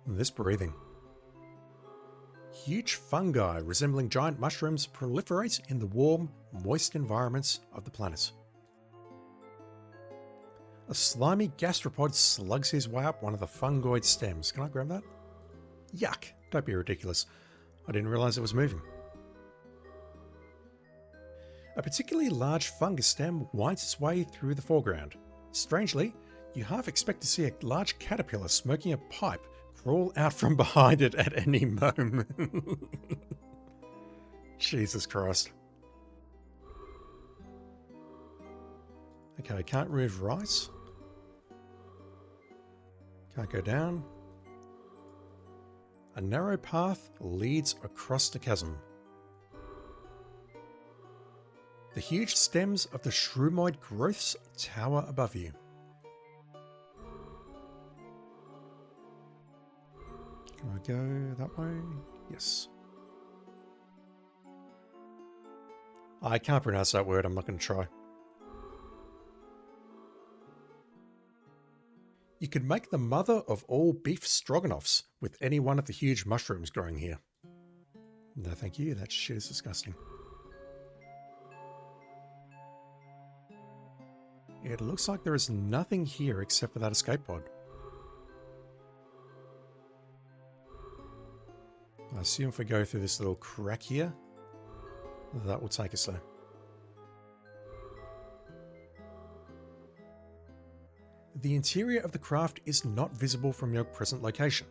This breathing. Huge fungi resembling giant mushrooms proliferate in the warm, moist environments of the planet. A slimy gastropod slugs his way up one of the fungoid stems. Can I grab that? Yuck! Don't be ridiculous. I didn't realize it was moving. A particularly large fungus stem winds its way through the foreground. Strangely, you half expect to see a large caterpillar smoking a pipe crawl out from behind it at any moment. Jesus Christ. Okay, I can't move right. Can't go down. A narrow path leads across the chasm. The huge stems of the shroomoid growths tower above you. Can I go that way? Yes. I can't pronounce that word, I'm not going to try. You could make the mother of all beef stroganoffs with any one of the huge mushrooms growing here. No thank you, that shit is disgusting. It looks like there is nothing here except for that escape pod. I assume if we go through this little crack here, that will take us there. The interior of the craft is not visible from your present location.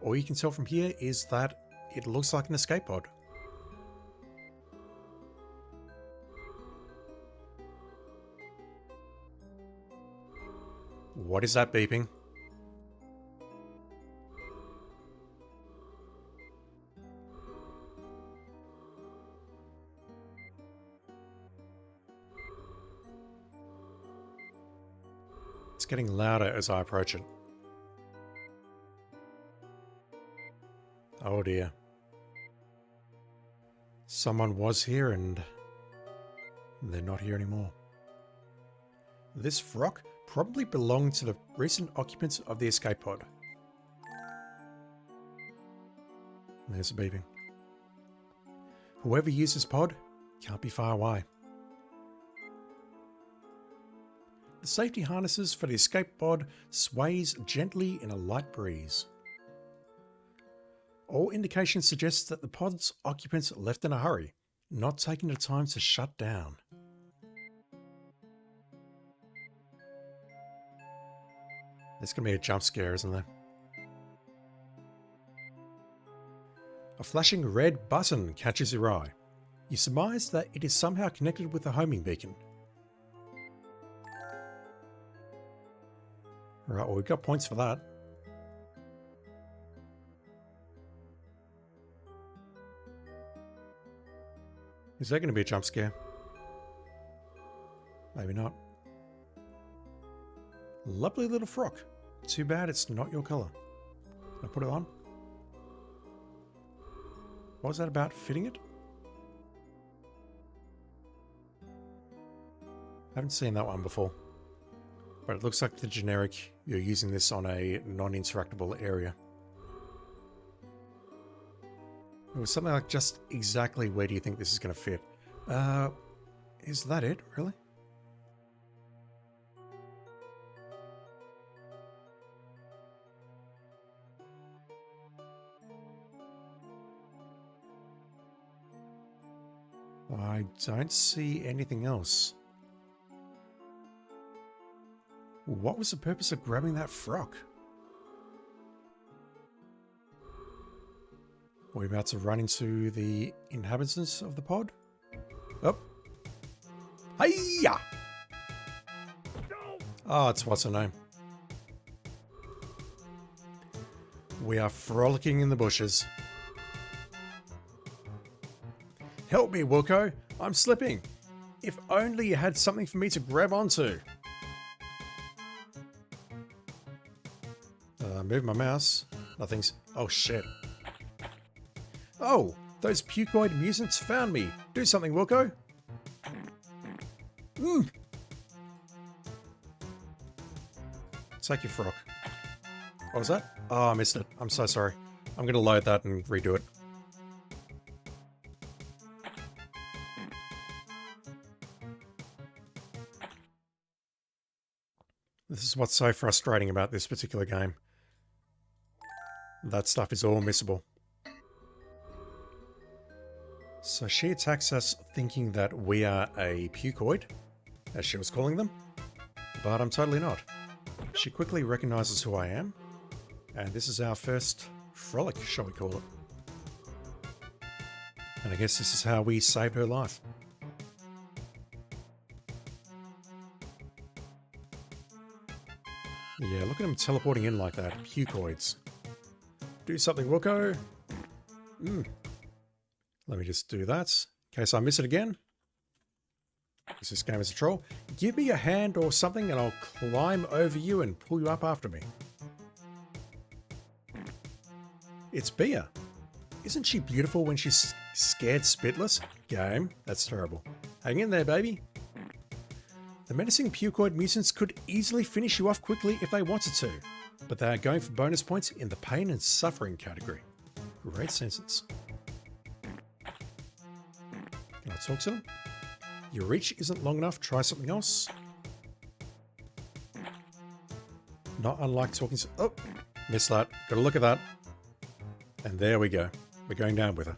All you can tell from here is that it looks like an escape pod. What is that beeping? It's getting louder as I approach it. Oh dear. Someone was here and they're not here anymore. This frock probably belonged to the recent occupants of the escape pod. There's the beeping. Whoever used this pod can't be far away. The safety harnesses for the escape pod sways gently in a light breeze. All indications suggest that the pod's occupants left in a hurry, not taking the time to shut down. There's going to be a jump scare, isn't there? A flashing red button catches your eye. You surmise that it is somehow connected with the homing beacon. Right, well, we've got points for that. Is there going to be a jump scare? Maybe not. Lovely little frock. Too bad it's not your colour. Can I put it on? What was that about fitting it? I haven't seen that one before. But it looks like the generic, you're using this on a non-interactable area. It was something like just exactly where do you think this is going to fit? Is that it, really? I don't see anything else. What was the purpose of grabbing that frock? Are we about to run into the inhabitants of the pod? Oh. Hiya! Oh, it's what's her name. We are frolicking in the bushes. Help me, Wilco. I'm slipping. If only you had something for me to grab onto. Move my mouse. Nothing's... Oh, shit. Oh, those pucoid mutants found me. Do something, Wilco. Take your frock. What was that? Oh, I missed it. I'm so sorry. I'm going to load that and redo it. This is what's so frustrating about this particular game. That stuff is all missable. So she attacks us thinking that we are a pucoid, as she was calling them, but I'm totally not. She quickly recognizes who I am, and this is our first frolic, shall we call it. And I guess this is how we save her life. Yeah, look at him teleporting in like that. Pucoids. Do something, Wilco. Let me just do that, in case I miss it again. Because this game is a troll. Give me a hand or something and I'll climb over you and pull you up after me. It's Bia. Isn't she beautiful when she's scared spitless? Game, that's terrible. Hang in there, baby. The menacing pucoid mutants could easily finish you off quickly if they wanted to, but they are going for bonus points in the pain and suffering category. Great sentence. Can I talk to them? Your reach isn't long enough, try something else. Not unlike talking to... Oh, missed that. Gotta look at that. And there we go. We're going down with her.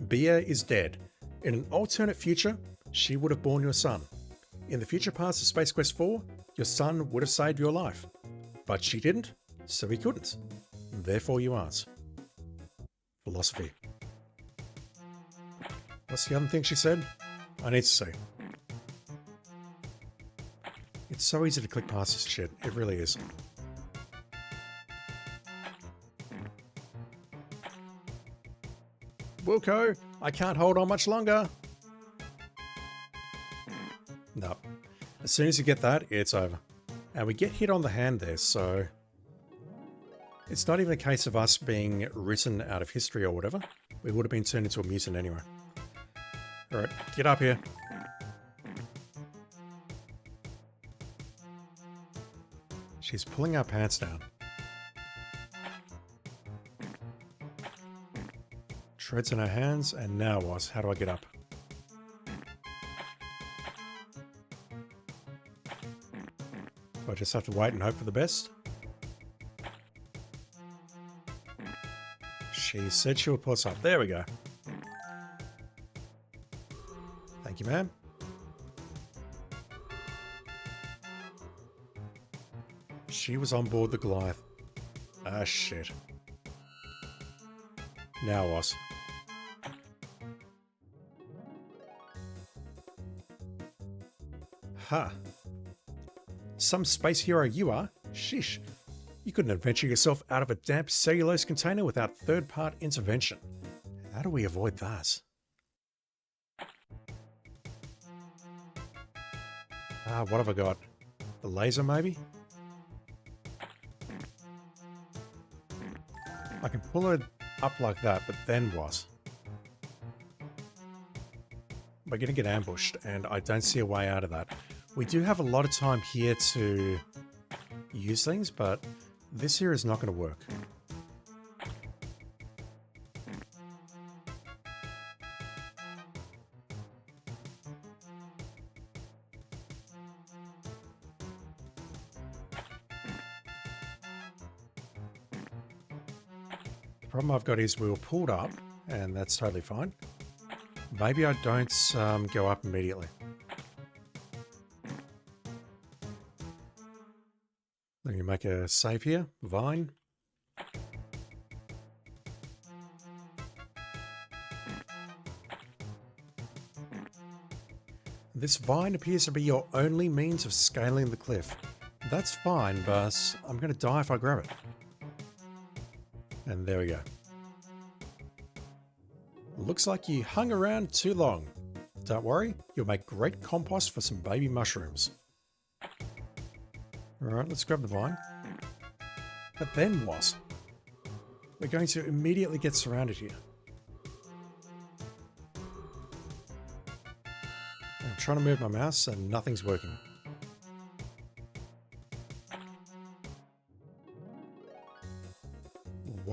Bia is dead. In an alternate future, she would have borne your son. In the future past of Space Quest 4, your son would have saved your life. But she didn't, so he couldn't. Therefore you aren't. Philosophy. What's the other thing she said? I need to see. It's so easy to click past this shit. It really is. Wilco, I can't hold on much longer. No. As soon as you get that, it's over. And we get hit on the hand there, so... It's not even a case of us being written out of history or whatever. We would have been turned into a mutant anyway. Alright, get up here. She's pulling our pants down. Treads in her hands, and now what? How do I get up? Do I just have to wait and hope for the best? She said she would pull us up. There we go. Thank you, ma'am. She was on board the Goliath. Ah, shit. Now what? Ha. Some space hero you are. Sheesh. You couldn't adventure yourself out of a damp cellulose container without third-part intervention. How do we avoid that? Ah, what have I got? The laser, maybe? I can pull it up like that, but then what? We're going to get ambushed, and I don't see a way out of that. We do have a lot of time here to use things, but this here is not going to work. The problem I've got is we were pulled up, and that's totally fine. Maybe I don't go up immediately. Let me make a save here. Vine. This vine appears to be your only means of scaling the cliff. That's fine, but I'm going to die if I grab it. And there we go. Looks like you hung around too long. Don't worry, you'll make great compost for some baby mushrooms. Alright, let's grab the vine. But then what? We're going to immediately get surrounded here. I'm trying to move my mouse and nothing's working.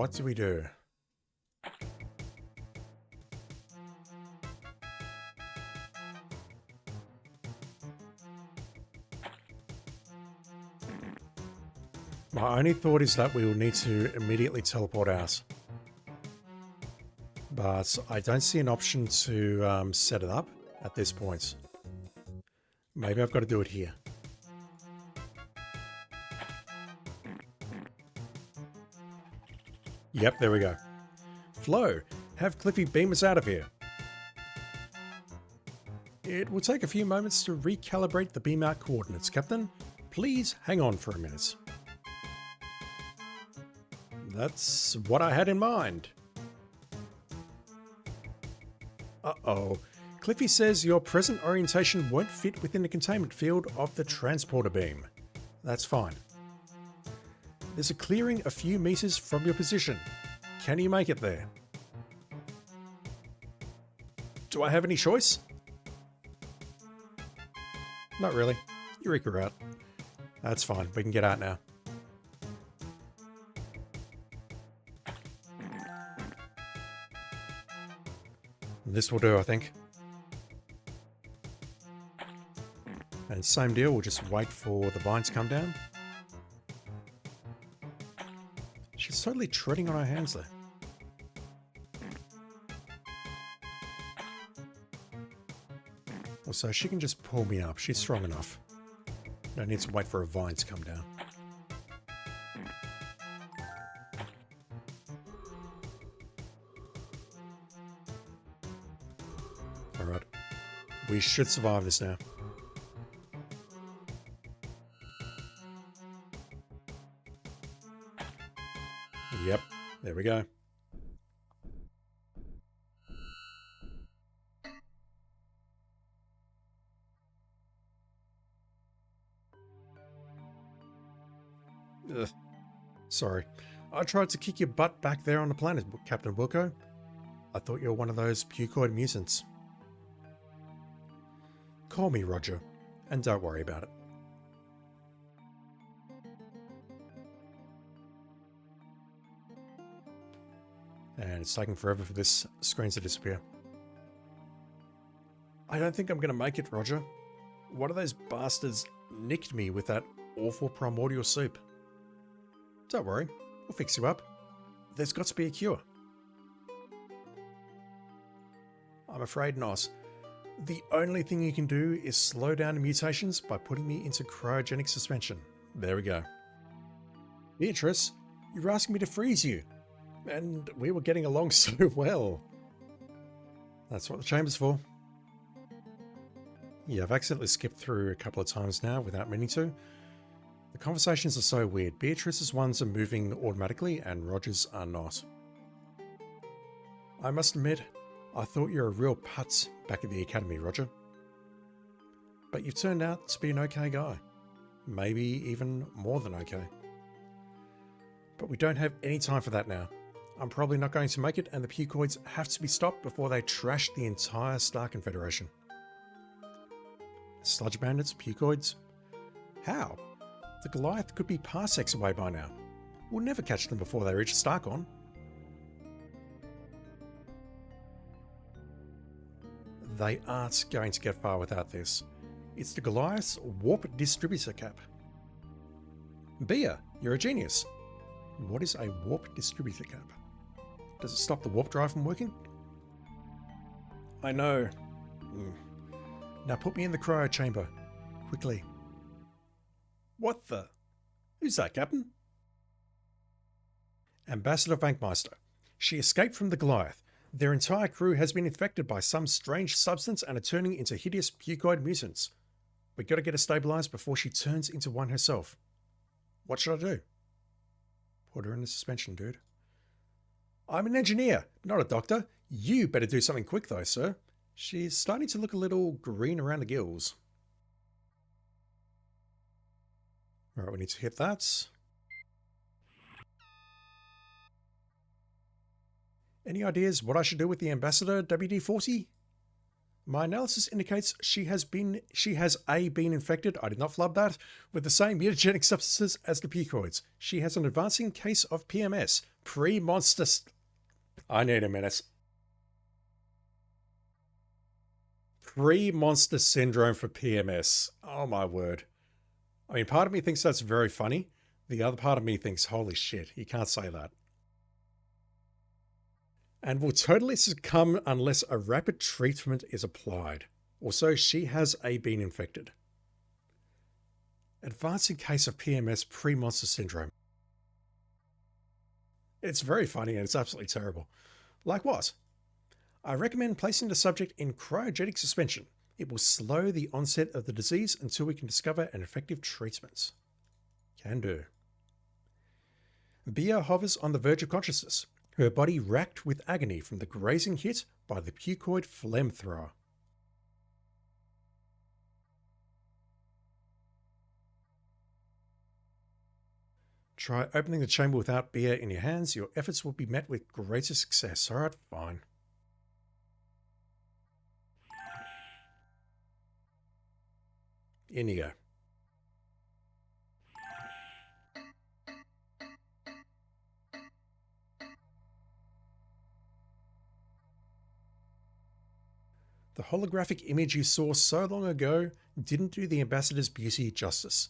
what do we do? My only thought is that we will need to immediately teleport out. But I don't see an option to set it up at this point. Maybe I've got to do it here. Yep, there we go. Flo, have Cliffy beam us out of here. It will take a few moments to recalibrate the beam out coordinates, Captain. Please hang on for a minute. That's what I had in mind. Uh-oh. Cliffy says your present orientation won't fit within the containment field of the transporter beam. That's fine. There's a clearing a few meters from your position. Can you make it there? Do I have any choice? Not really. Eureka out. That's fine. We can get out now. This will do, I think. And same deal, we'll just wait for the vines to come down. She's totally treading on her hands there. Also, she can just pull me up. She's strong enough. No need to wait for a vine to come down. Alright. We should survive this now. Yep, there we go. Ugh. Sorry. I tried to kick your butt back there on the planet, Captain Wilco. I thought you were one of those pucoid mutants. Call me Roger, and don't worry about it. And it's taking forever for this screen to disappear. I don't think I'm going to make it, Roger. One of those bastards nicked me with that awful primordial soup. Don't worry, we'll fix you up. There's got to be a cure. I'm afraid not. The only thing you can do is slow down the mutations by putting me into cryogenic suspension. There we go. Beatrice, you were asking me to freeze you. And we were getting along so well. That's what the chamber's for. Yeah, I've accidentally skipped through a couple of times now without meaning to. The conversations are so weird. Beatrice's ones are moving automatically and Roger's are not. I must admit, I thought you were a real putz back at the academy, Roger. But you've turned out to be an okay guy. Maybe even more than okay. But we don't have any time for that now. I'm probably not going to make it, and the pucoids have to be stopped before they trash the entire Star Confederation. Sludge bandits, pucoids? How? The Goliath could be parsecs away by now. We'll never catch them before they reach Starcon. They aren't going to get far without this. It's the Goliath's warp distributor cap. Bia, you're a genius. What is a warp distributor cap? Does it stop the warp drive from working? I know. Now put me in the cryo chamber. Quickly. What the? Who's that, Captain? Ambassador Vankmeister. She escaped from the Goliath. Their entire crew has been infected by some strange substance and are turning into hideous pucoid mutants. We gotta get her stabilized before she turns into one herself. What should I do? Put her in the suspension, dude. I'm an engineer, not a doctor. You better do something quick though, sir. She's starting to look a little green around the gills. Alright, we need to hit that. Any ideas what I should do with the Ambassador, WD-40? My analysis indicates she has been infected, I did not flub that, with the same mutagenic substances as the Pucoids. She has an advancing case of PMS, pre-monster... I need a minute. Pre-monster syndrome for PMS. Oh my word. I mean, part of me thinks that's very funny. The other part of me thinks, holy shit, you can't say that. And will totally succumb unless a rapid treatment is applied. Also, she has been infected. Advancing case of PMS pre-monster syndrome. It's very funny and it's absolutely terrible. Like what? I recommend placing the subject in cryogenic suspension. It will slow the onset of the disease until we can discover an effective treatment. Can do. Bia hovers on the verge of consciousness, her body racked with agony from the grazing hit by the Pucoid flamethrower. Try opening the chamber without Bia in your hands. Your efforts will be met with greater success. Alright, fine. In you go. The holographic image you saw so long ago didn't do the ambassador's beauty justice,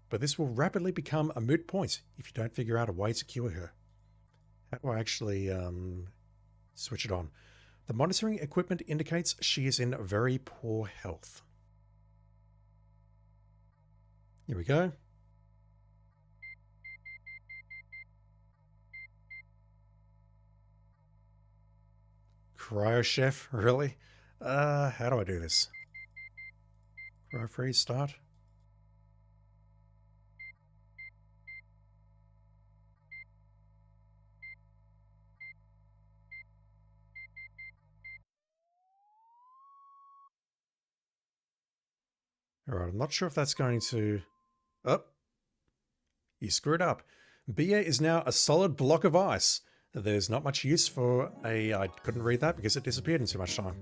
but this will rapidly become a moot point if you don't figure out a way to cure her. How do I actually switch it on? The monitoring equipment indicates she is in very poor health. Here we go. Cryo Chef, really? How do I do this? Cryo freeze, start. Alright, I'm not sure if that's going to... Oh, you screwed up. Bia is now a solid block of ice. There's not much use for a... I couldn't read that because it disappeared in too much time.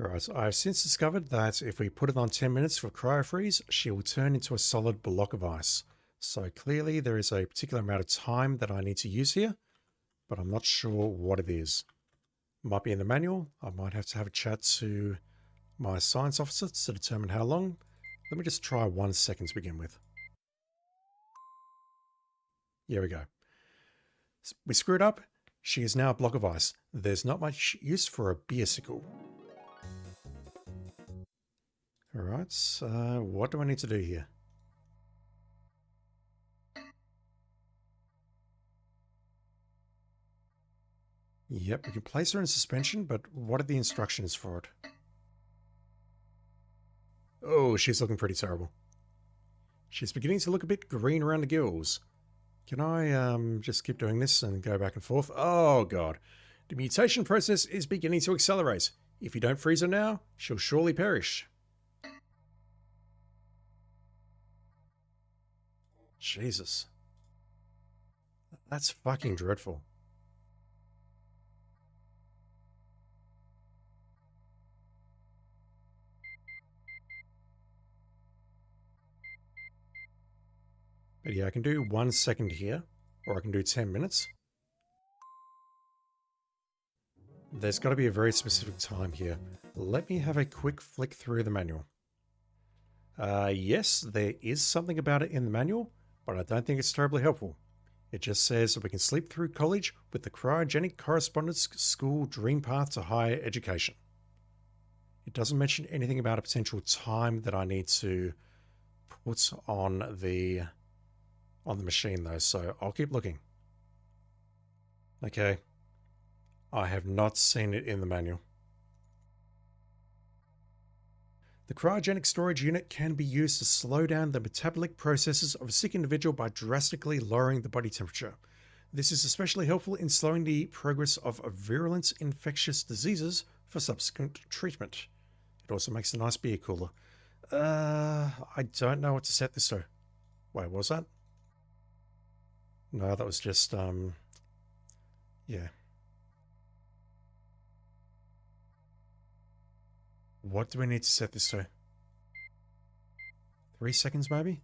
Alright, so I've since discovered that if we put it on 10 minutes for cryofreeze, she will turn into a solid block of ice. So clearly there is a particular amount of time that I need to use here, but I'm not sure what it is. Might be in the manual. I might have to have a chat to my science officer to determine how long. Let me just try 1 second to begin with. Here we go. We screwed up. She is now a block of ice. There's not much use for a beersicle. Alright, so what do I need to do here? Yep, we can place her in suspension, but what are the instructions for it? Oh, she's looking pretty terrible. She's beginning to look a bit green around the gills. Can I just keep doing this and go back and forth? Oh god. The mutation process is beginning to accelerate. If you don't freeze her now, she'll surely perish. Jesus. That's fucking dreadful. But yeah, I can do 1 second here, or I can do 10 minutes. There's got to be a very specific time here. Let me have a quick flick through the manual. Yes, there is something about it in the manual, but I don't think it's terribly helpful. It just says that we can sleep through college with the cryogenic correspondence school dream path to higher education. It doesn't mention anything about a potential time that I need to put on the machine though, so I'll keep looking. Okay. I have not seen it in the manual. The cryogenic storage unit can be used to slow down the metabolic processes of a sick individual by drastically lowering the body temperature. This is especially helpful in slowing the progress of virulent infectious diseases for subsequent treatment. It also makes a nice beer cooler. I don't know what to set this to. Wait, what was that? No, that was just, yeah. What do we need to set this to? 3 seconds maybe?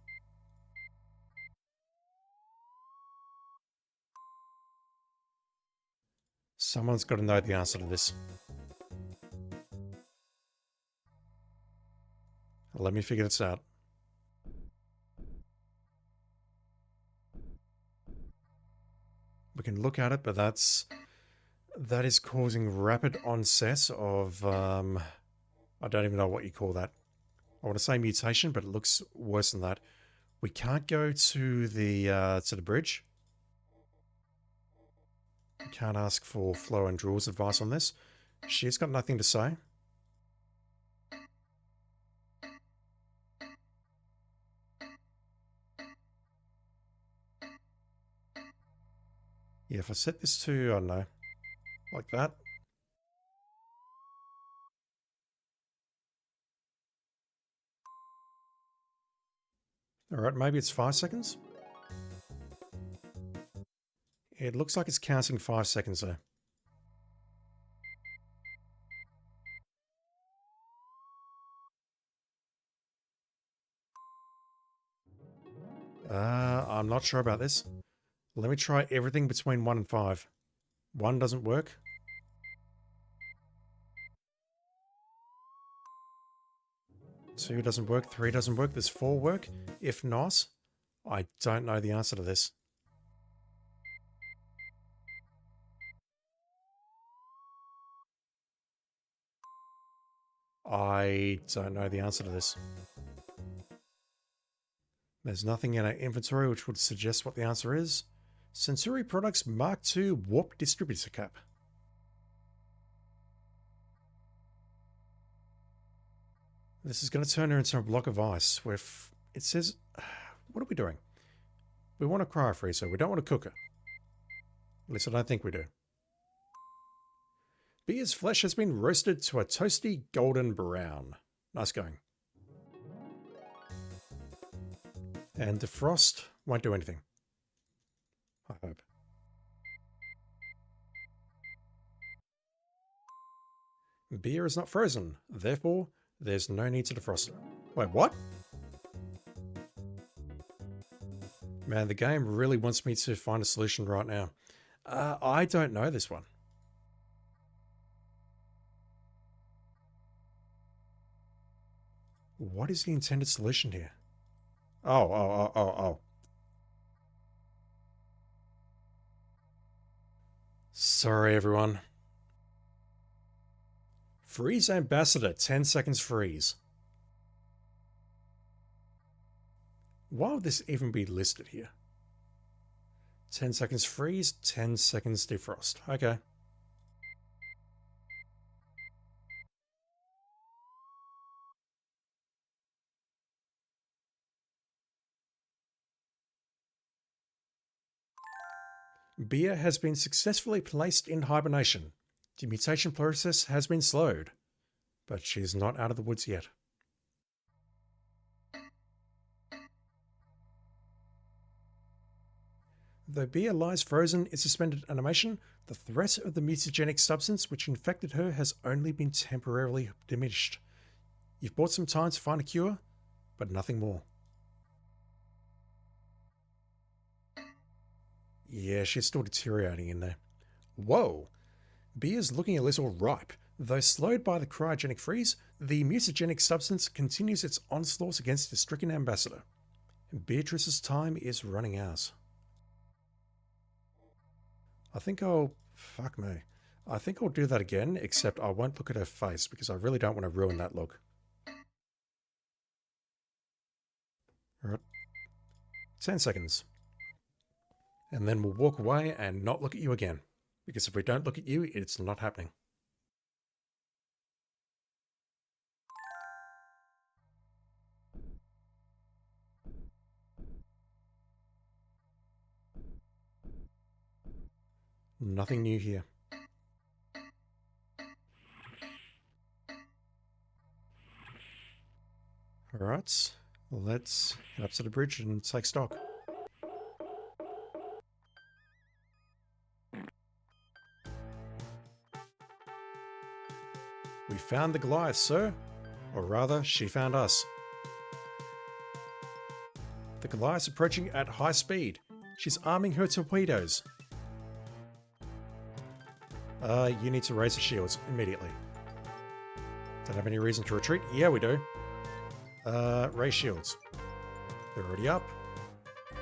Someone's got to know the answer to this. Let me figure this out. We can look at it, but that is causing rapid onset of I don't even know what you call that. I want to say mutation, but it looks worse than that. We can't go to the bridge. We can't ask for Flo and Drew's advice on this. She's got nothing to say. Yeah, if I set this to, I don't know, like that. Alright, maybe it's 5 seconds. It looks like it's counting 5 seconds though. I'm not sure about this. Let me try everything between 1 and 5. 1 doesn't work. 2 doesn't work. 3 doesn't work. Does 4 work? If not, I don't know the answer to this. I don't know the answer to this. There's nothing in our inventory which would suggest what the answer is. Centauri Products Mark II Warp Distributor Cap. This is going to turn her into a block of ice. It says, what are we doing? We want to cryo-freeze her. We don't want to cook her. At least I don't think we do. Bea's flesh has been roasted to a toasty golden brown. Nice going. And defrost won't do anything. I hope. Beer is not frozen, therefore there's no need to defrost it. Wait, what? Man, the game really wants me to find a solution right now. I don't know this one. What is the intended solution here? Oh. Sorry, everyone. Freeze Ambassador, 10 seconds freeze. Why would this even be listed here? 10 seconds freeze, 10 seconds defrost. Okay. Bia has been successfully placed in hibernation. The mutation process has been slowed, but she is not out of the woods yet. Though Bia lies frozen in suspended animation, the threat of the mutagenic substance which infected her has only been temporarily diminished. You've bought some time to find a cure, but nothing more. Yeah, she's still deteriorating in there. Whoa! Bia's looking a little ripe. Though slowed by the cryogenic freeze, the mutagenic substance continues its onslaught against the stricken ambassador. Beatrice's time is running out. Fuck me. I think I'll do that again, except I won't look at her face because I really don't want to ruin that look. Alright. 10 seconds. And then we'll walk away and not look at you again. Because if we don't look at you, it's not happening. Nothing new here. Alright, let's head up to the bridge and take stock. We found the Goliath, sir. Or rather, she found us. The Goliath's approaching at high speed. She's arming her torpedoes. You need to raise the shields immediately. Don't have any reason to retreat? Yeah, we do. Raise shields. They're already up.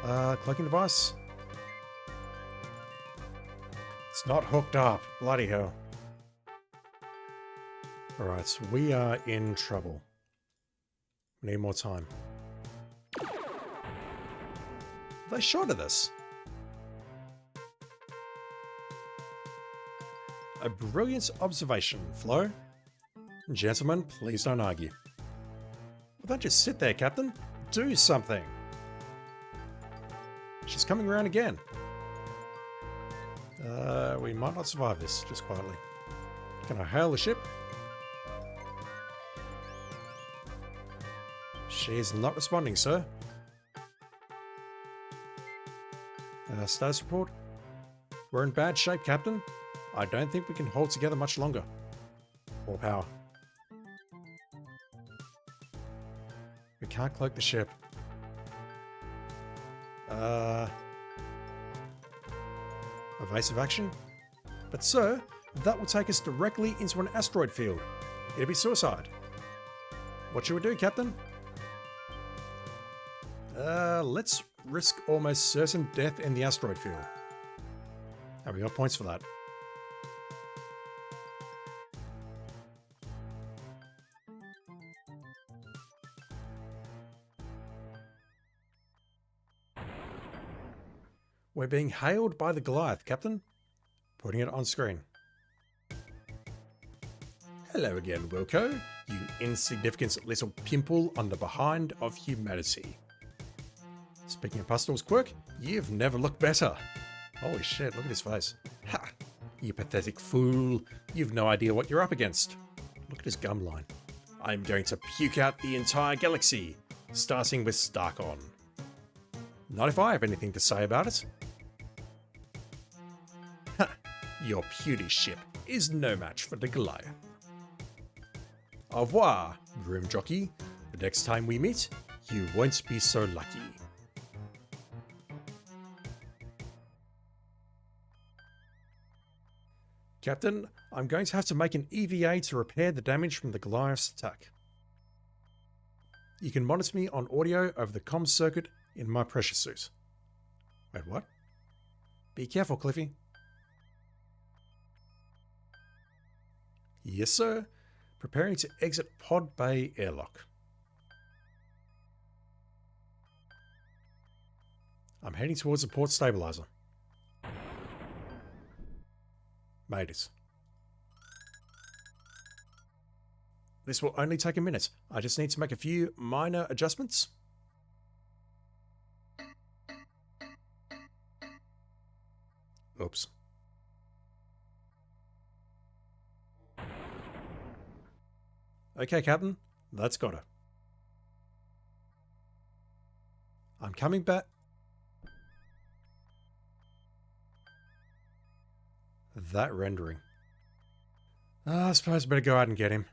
Cloaking device. It's not hooked up. Bloody hell. Alright, so we are in trouble. We need more time. They shot at us. A brilliant observation, Flo. Gentlemen, please don't argue. Well, don't just sit there, Captain. Do something. She's coming around again. We might not survive this, just quietly. Can I hail the ship? She is not responding, sir. Status report. We're in bad shape, Captain. I don't think we can hold together much longer. More power. We can't cloak the ship. Evasive action? But sir, that will take us directly into an asteroid field. It'd be suicide. What should we do, Captain? Let's risk almost certain death in the asteroid field. Have we got points for that? We're being hailed by the Goliath, Captain. Putting it on screen. Hello again, Wilco, you insignificant little pimple on the behind of humanity. Speaking of Pastel's quirk, you've never looked better. Holy shit, look at his face. Ha! You pathetic fool. You've no idea what you're up against. Look at his gum line. I'm going to puke out the entire galaxy, starting with Starkon. Not if I have anything to say about it. Ha! Your puny ship is no match for the Goliath. Au revoir, room jockey. The next time we meet, you won't be so lucky. Captain, I'm going to have to make an EVA to repair the damage from the Goliath's attack. You can monitor me on audio over the comms circuit in my pressure suit. Wait, what? Be careful, Cliffy. Yes, sir. Preparing to exit Pod Bay airlock. I'm heading towards the port stabilizer. Made it. This will only take a minute. I just need to make a few minor adjustments. Oops. Okay, Captain. That's got her. I'm coming back. That rendering. I suppose I better go out and get him.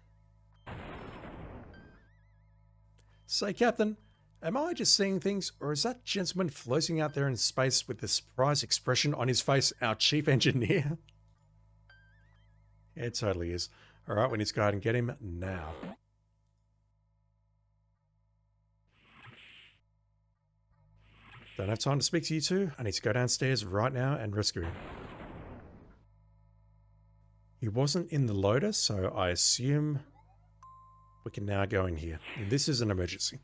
Say, Captain, am I just seeing things, or is that gentleman floating out there in space with the surprised expression on his face our chief engineer? It totally is. Alright, we need to go out and get him now. Don't have time to speak to you two. I need to go downstairs right now and rescue him. He wasn't in the loader, so I assume we can now go in here. This is an emergency.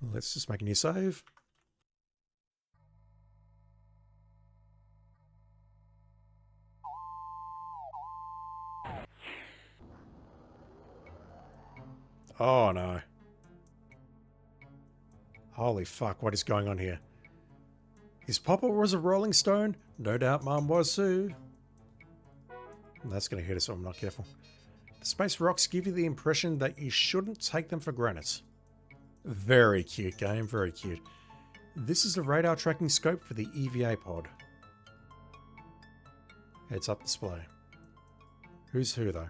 Let's just make a new save. Oh no. Holy fuck, what is going on here? His papa was a Rolling Stone? No doubt Mom was too. That's going to hit us if I'm not careful. The space rocks give you the impression that you shouldn't take them for granted. Very cute game, very cute. This is the radar tracking scope for the EVA pod. Heads up display. Who's who, though?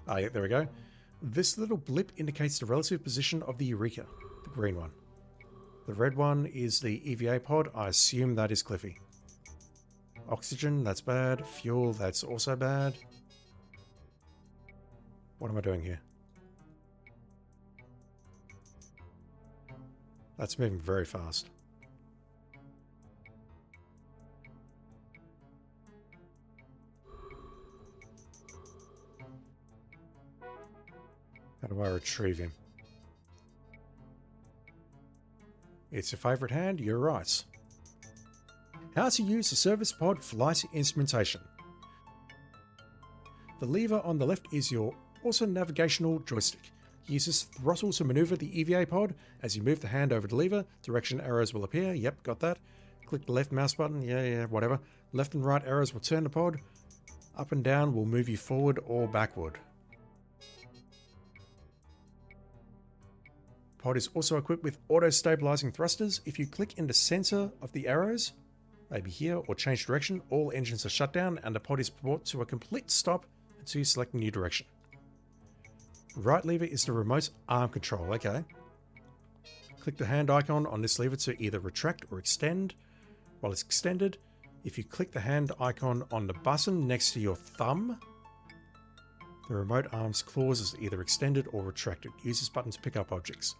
Ah, yeah, there we go. This little blip indicates the relative position of the Eureka, the green one. The red one is the EVA pod. I assume that is Cliffy. Oxygen, that's bad. Fuel, that's also bad. What am I doing here? That's moving very fast. How do I retrieve him? It's your favourite hand? You're right. How to use the service pod flight instrumentation. The lever on the left is your auto navigational joystick. Use this throttle to maneuver the EVA pod. As you move the hand over the lever, direction arrows will appear. Yep, got that. Click the left mouse button. Yeah, whatever. Left and right arrows will turn the pod. Up and down will move you forward or backward. Pod is also equipped with auto-stabilizing thrusters. If you click in the center of the arrows, maybe here, or change direction, all engines are shut down and the pod is brought to a complete stop until you select a new direction. Right lever is the remote arm control, okay. Click the hand icon on this lever to either retract or extend. While it's extended, if you click the hand icon on the button next to your thumb, the remote arm's claws is either extended or retracted. Use this button to pick up objects.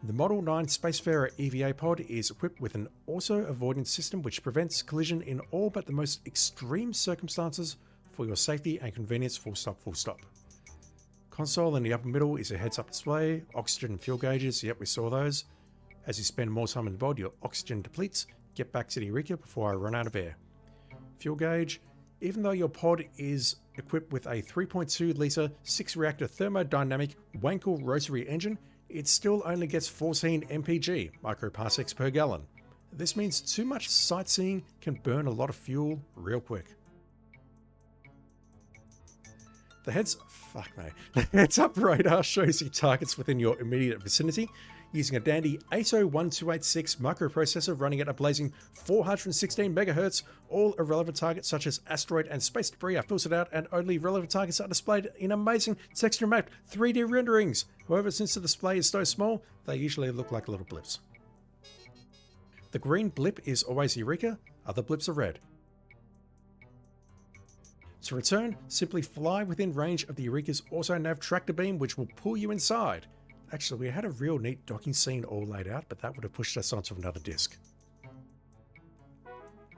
The Model 9 Spacefarer EVA pod is equipped with an auto-avoidance system which prevents collision in all but the most extreme circumstances for your safety and convenience, full stop, full stop. Console in the upper middle is a heads-up display, oxygen and fuel gauges, yep, we saw those. As you spend more time in the pod, your oxygen depletes. Get back to the Eureka before I run out of air. Fuel gauge. Even though your pod is equipped with a 3.2 litre 6-reactor thermodynamic Wankel rotary engine, it still only gets 14 mpg, microparsecs per gallon. This means too much sightseeing can burn a lot of fuel real quick. The heads-up radar shows you targets within your immediate vicinity. Using a dandy 801286 microprocessor running at a blazing 416 MHz, all irrelevant targets such as asteroid and space debris are filtered out and only relevant targets are displayed in amazing texture-mapped 3D renderings. However, since the display is so small, they usually look like little blips. The green blip is always Eureka, other blips are red. To return, simply fly within range of the Eureka's auto-nav tractor beam which will pull you inside. Actually, we had a real neat docking scene all laid out, but that would have pushed us onto another disc.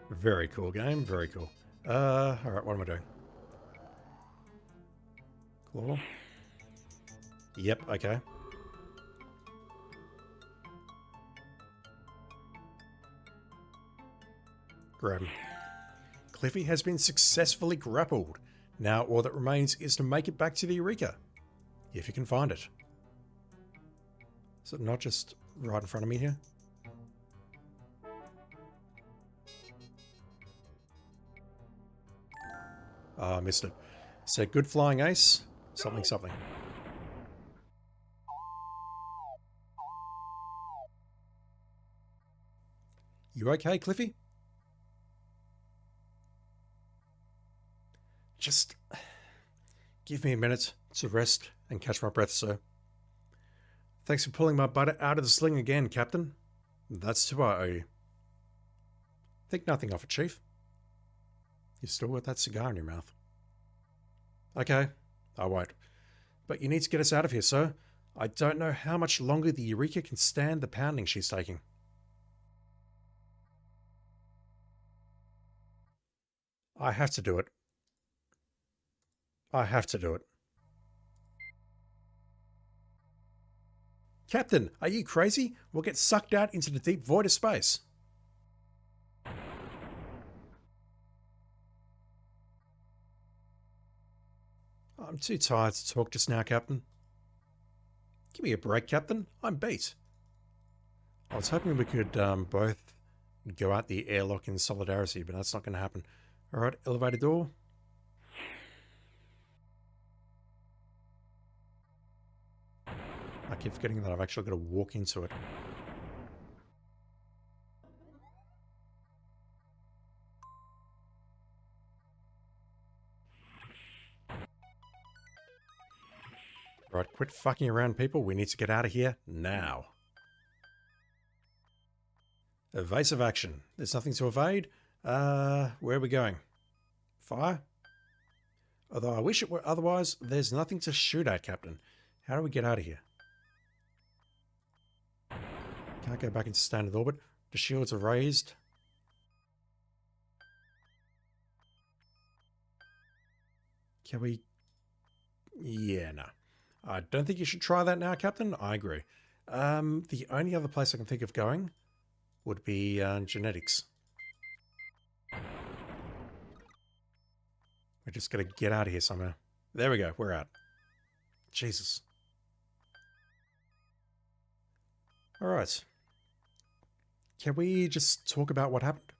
Very cool game, very cool. Alright, what am I doing? Claw? Yep, okay. Grab him. Cliffy has been successfully grappled. Now all that remains is to make it back to the Eureka. If you can find it. Is it not just right in front of me here? Ah, I missed it. Said good flying ace, something something. You okay, Cliffy? Just give me a minute to rest and catch my breath, sir. Thanks for pulling my butt out of the sling again, Captain. That's to I owe you. Think nothing of it, Chief. You still got that cigar in your mouth. Okay, I won't. But you need to get us out of here, sir. I don't know how much longer the Eureka can stand the pounding she's taking. I have to do it. I have to do it. Captain, are you crazy? We'll get sucked out into the deep void of space. I'm too tired to talk just now, Captain. Give me a break, Captain. I'm beat. I was hoping we could both go out the airlock in solidarity, but that's not going to happen. Alright, elevator door. I keep forgetting that I've actually got to walk into it. Right, quit fucking around, people. We need to get out of here now. Evasive action. There's nothing to evade. Where are we going? Fire? Although I wish it were otherwise, there's nothing to shoot at, Captain. How do we get out of here? Can't go back into standard orbit. The shields are raised. Can we... Yeah, no. I don't think you should try that now, Captain. I agree. The only other place I can think of going would be Genetix. We're just going to get out of here somehow. There we go. We're out. Jesus. All right. Can we just talk about what happened?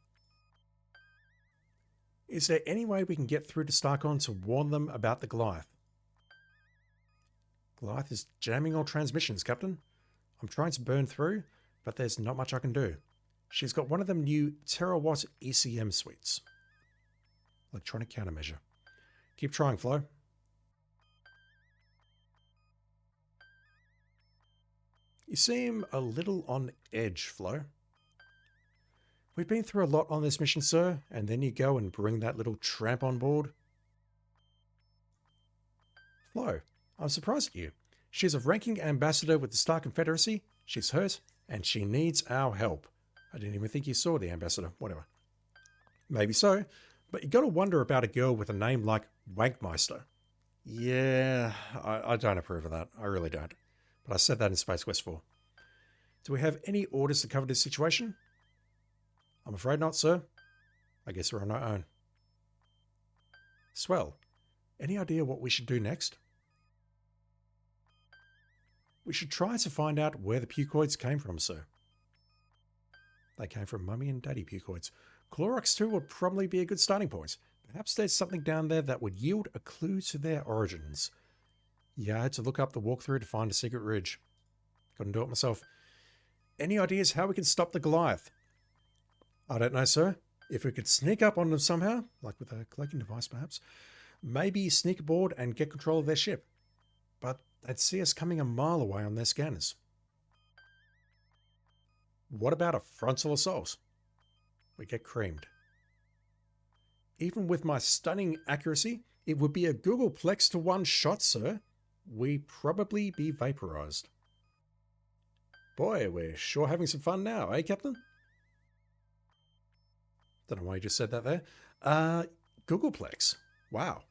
Is there any way we can get through to Starcon to warn them about the Goliath? Goliath is jamming all transmissions, Captain. I'm trying to burn through, but there's not much I can do. She's got one of them new terawatt ECM suites. Electronic countermeasure. Keep trying, Flo. You seem a little on edge, Flo. We've been through a lot on this mission, sir, and then you go and bring that little tramp on board. Flo, I'm surprised at you. She's a ranking ambassador with the Star Confederacy, she's hurt, and she needs our help. I didn't even think you saw the ambassador, whatever. Maybe so, but you gotta wonder about a girl with a name like Wankmeister. Yeah, I don't approve of that, I really don't. But I said that in Space Quest 4. Do we have any orders to cover this situation? I'm afraid not, sir. I guess we're on our own. Swell. Any idea what we should do next? We should try to find out where the pucoids came from, sir. They came from Mummy and Daddy pucoids. Clorox 2 would probably be a good starting point. Perhaps there's something down there that would yield a clue to their origins. Yeah, I had to look up the walkthrough to find a secret ridge. Couldn't do it myself. Any ideas how we can stop the Goliath? I don't know, sir. If we could sneak up on them somehow, like with a cloaking device perhaps, maybe sneak aboard and get control of their ship. But they'd see us coming a mile away on their scanners. What about a frontal assault? We get creamed. Even with my stunning accuracy, it would be a Googleplex to one shot, sir. We'd probably be vaporized. Boy, we're sure having some fun now, eh, Captain? Don't know why you just said that there. Googleplex. Wow.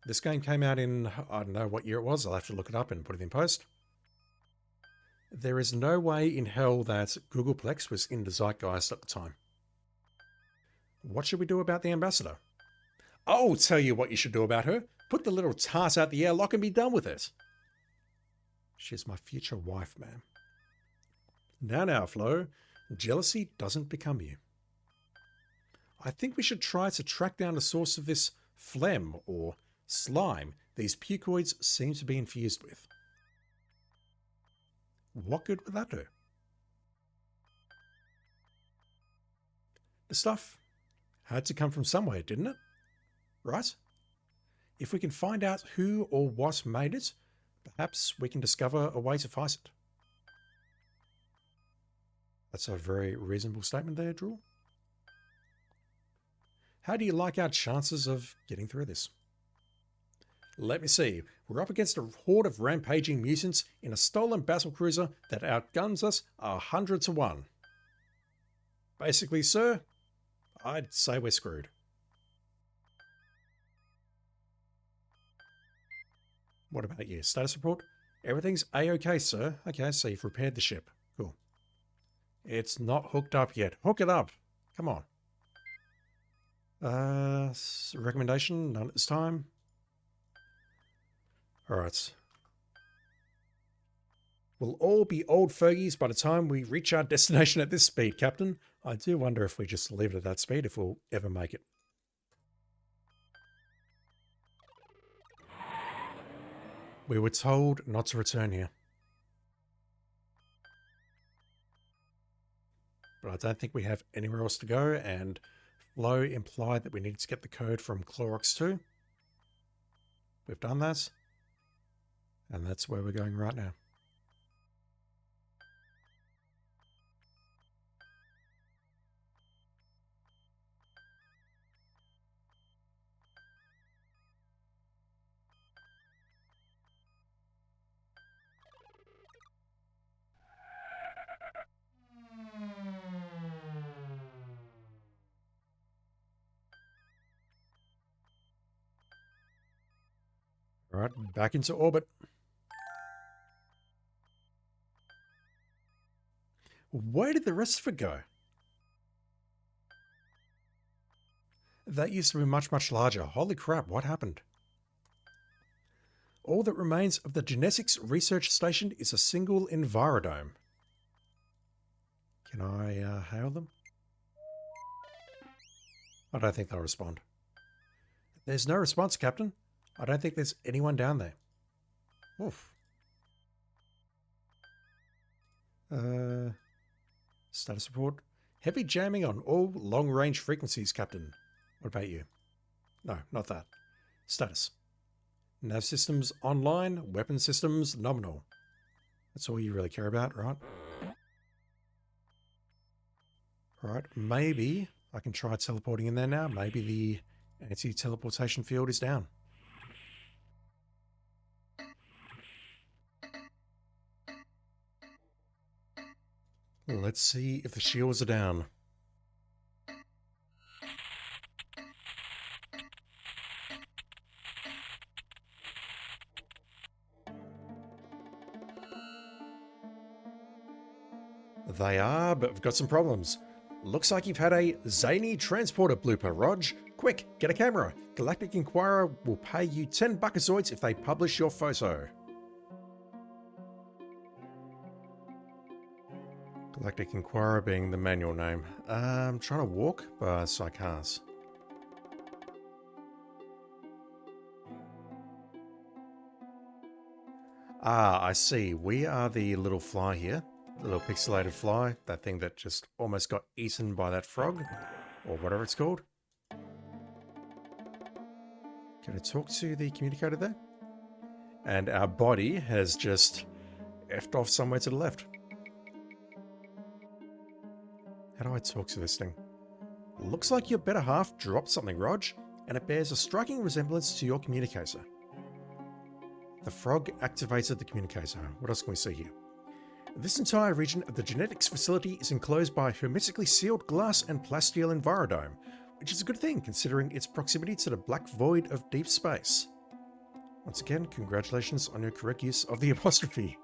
This game came out in, I don't know what year it was. I'll have to look it up and put it in post. There is no way in hell that Googleplex was in the zeitgeist at the time. What should we do about the ambassador? I'll tell you what you should do about her. Put the little tart out the airlock and be done with it. She's my future wife, ma'am. Now, Flo. Jealousy doesn't become you. I think we should try to track down the source of this phlegm or slime these pucoids seem to be infused with. What good would that do? The stuff had to come from somewhere, didn't it? Right? If we can find out who or what made it, perhaps we can discover a way to fight it. That's a very reasonable statement there, Drool. How do you like our chances of getting through this? Let me see. We're up against a horde of rampaging mutants in a stolen battlecruiser that outguns us 100 to 1. Basically, sir, I'd say we're screwed. What about you? Status report? Everything's A-okay, sir. Okay, so you've repaired the ship. Cool. It's not hooked up yet. Hook it up. Come on. Recommendation? None at this time. Alright. We'll all be old fogies by the time we reach our destination at this speed, Captain. I do wonder if we just leave it at that speed, if we'll ever make it. We were told not to return here. But I don't think we have anywhere else to go, and Flo implied that we needed to get the code from Clorox 2. We've done that. And that's where we're going right now. All right, back into orbit. Where did the rest of it go? That used to be much, much larger. Holy crap, what happened? All that remains of the Genetix research station is a single envirodome. Can I hail them? I don't think they'll respond. There's no response, Captain. I don't think there's anyone down there. Oof. Status report. Heavy jamming on all long-range frequencies, Captain. What about you? No, not that. Status. Nav systems online, weapon systems nominal. That's all you really care about, right? Right, maybe I can try teleporting in there now. Maybe the anti-teleportation field is down. Let's see if the shields are down. They are, but we've got some problems. Looks like you've had a zany transporter blooper, Rog. Quick, get a camera. Galactic Inquirer will pay you 10 buckazoids if they publish your photo. Galactic Inquirer being the manual name. I'm trying to walk, but I can't. Ah, I see. We are the little fly here. The little pixelated fly. That thing that just almost got eaten by that frog. Or whatever it's called. Can I talk to the communicator there? And our body has just effed off somewhere to the left. How do I talk to this thing? Looks like your better half dropped something, Rog, and it bears a striking resemblance to your communicator. The frog activated the communicator. What else can we see here? This entire region of the Genetix facility is enclosed by a hermetically sealed glass and plasteel envirodome, which is a good thing considering its proximity to the black void of deep space. Once again, congratulations on your correct use of the apostrophe.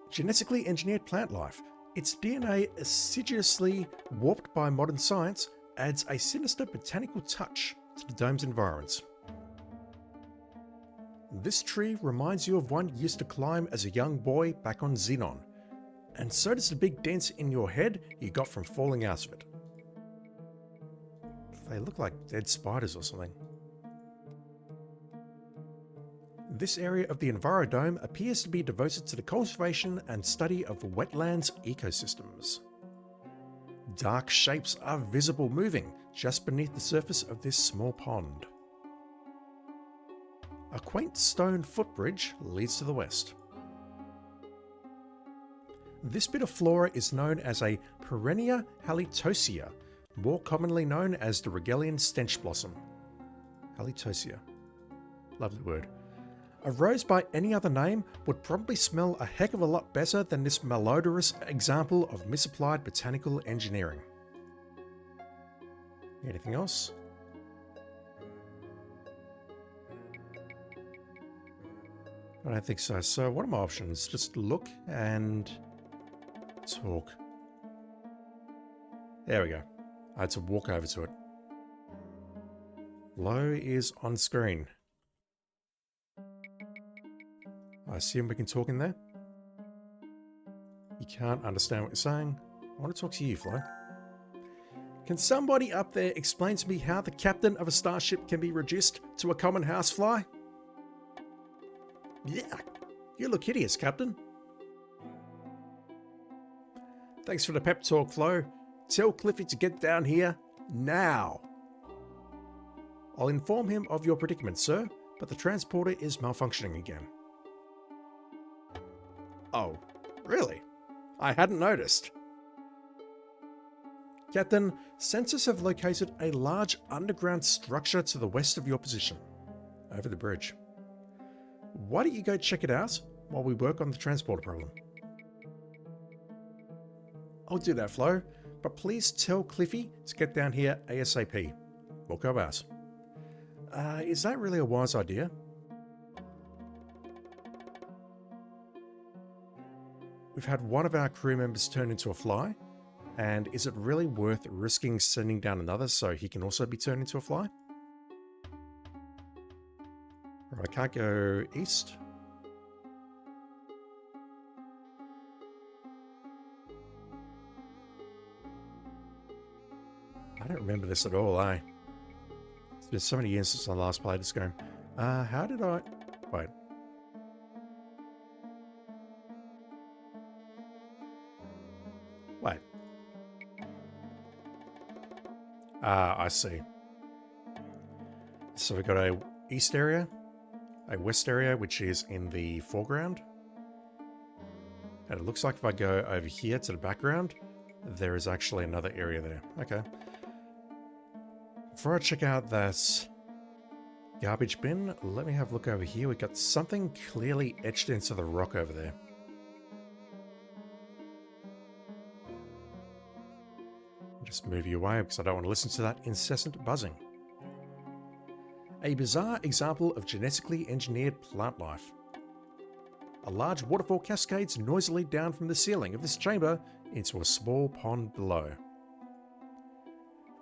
Genetically engineered plant life. Its DNA, assiduously warped by modern science, adds a sinister botanical touch to the dome's environs. This tree reminds you of one you used to climb as a young boy back on Xenon, and so does the big dent in your head you got from falling out of it. They look like dead spiders or something. This area of the Envirodome appears to be devoted to the cultivation and study of wetlands ecosystems. Dark shapes are visible moving just beneath the surface of this small pond. A quaint stone footbridge leads to the west. This bit of flora is known as a Perennia halitosia, more commonly known as the Regalian stench blossom. Halitosia. Lovely word. A rose by any other name would probably smell a heck of a lot better than this malodorous example of misapplied botanical engineering. Anything else? I don't think so. So what are my options? Just look and talk. There we go. I had to walk over to it. Low is on screen. I assume we can talk in there. You can't understand what you're saying. I want to talk to you, Flo. Can somebody up there explain to me how the captain of a starship can be reduced to a common housefly? Yeah, you look hideous, Captain. Thanks for the pep talk, Flo. Tell Cliffy to get down here now. I'll inform him of your predicament, sir, but the transporter is malfunctioning again. Oh, really? I hadn't noticed. Captain, sensors have located a large underground structure to the west of your position, over the bridge. Why don't you go check it out while we work on the transporter problem? I'll do that, Flo, but please tell Cliffy to get down here ASAP. We'll go out. Is that really a wise idea? We've had one of our crew members turn into a fly, and is it really worth risking sending down another so he can also be turned into a fly? Right, I can't go east. I don't remember this at all, eh? It's been so many years since I last played this game. How did I... Wait. Wait. I see. So we've got a east area, a west area, which is in the foreground. And it looks like if I go over here to the background, there is actually another area there. Okay. Before I check out that garbage bin, let me have a look over here. We've got something clearly etched into the rock over there. Just move you away because I don't want to listen to that incessant buzzing. A bizarre example of genetically engineered plant life. A large waterfall cascades noisily down from the ceiling of this chamber into a small pond below.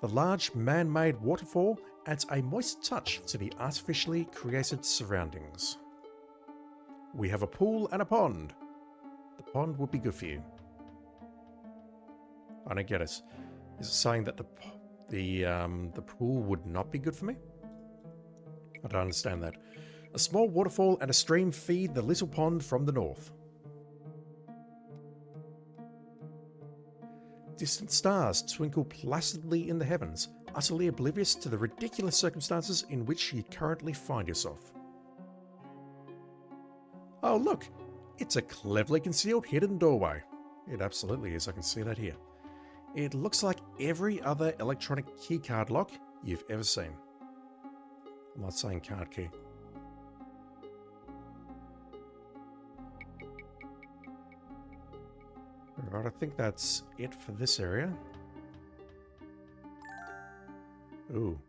The large man-made waterfall adds a moist touch to the artificially created surroundings. We have a pool and a pond. The pond would be good for you. I don't get it. Is it saying that the pool would not be good for me? I don't understand that. A small waterfall and a stream feed the little pond from the north. Distant stars twinkle placidly in the heavens, utterly oblivious to the ridiculous circumstances in which you currently find yourself. Oh look, it's a cleverly concealed hidden doorway. It absolutely is, I can see that here. It looks like every other electronic keycard lock you've ever seen. I'm not saying card key. Alright, I think that's it for this area. Ooh.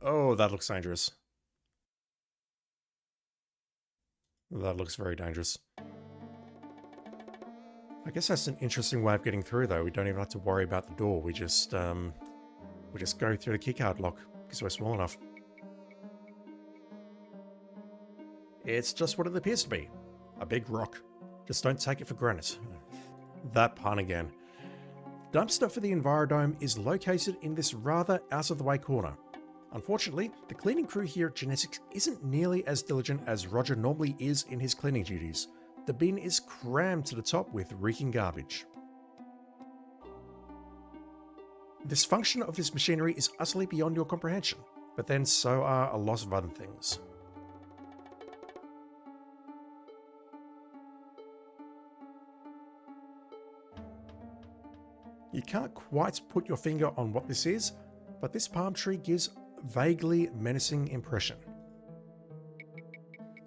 Oh, that looks dangerous. That looks very dangerous. I guess that's an interesting way of getting through, though. We don't even have to worry about the door. We just go through the keycard lock because we're small enough. It's just what it appears to be. A big rock. Just don't take it for granted. That pun again. Dumpster for the Envirodome is located in this rather out-of-the-way corner. Unfortunately, the cleaning crew here at Genetix isn't nearly as diligent as Roger normally is in his cleaning duties. The bin is crammed to the top with reeking garbage. This function of this machinery is utterly beyond your comprehension, but then so are a lot of other things. You can't quite put your finger on what this is, but this palm tree gives a vaguely menacing impression.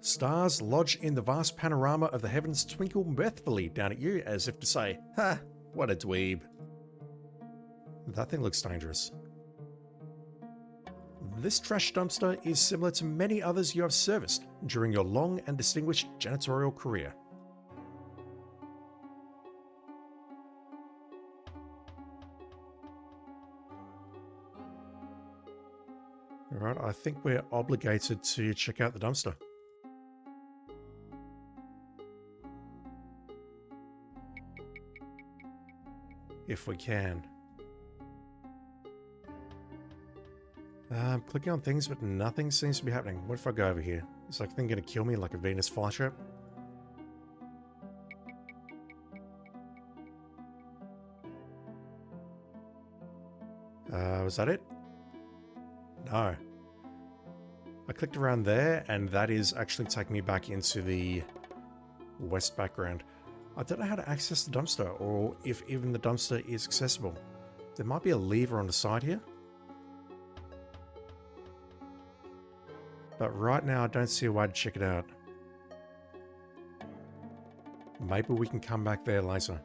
Stars lodged in the vast panorama of the heavens twinkle mirthfully down at you as if to say, "Ha, what a dweeb." That thing looks dangerous. This trash dumpster is similar to many others you have serviced during your long and distinguished janitorial career. Alright, I think we're obligated to check out the dumpster. If we can. I'm clicking on things, but nothing seems to be happening. What if I go over here? Is that thing going to kill me like a Venus flytrap? Was that it? No. I clicked around there, and that is actually taking me back into the west background. I don't know how to access the dumpster, or if even the dumpster is accessible. There might be a lever on the side here. But right now I don't see a way to check it out. Maybe we can come back there later.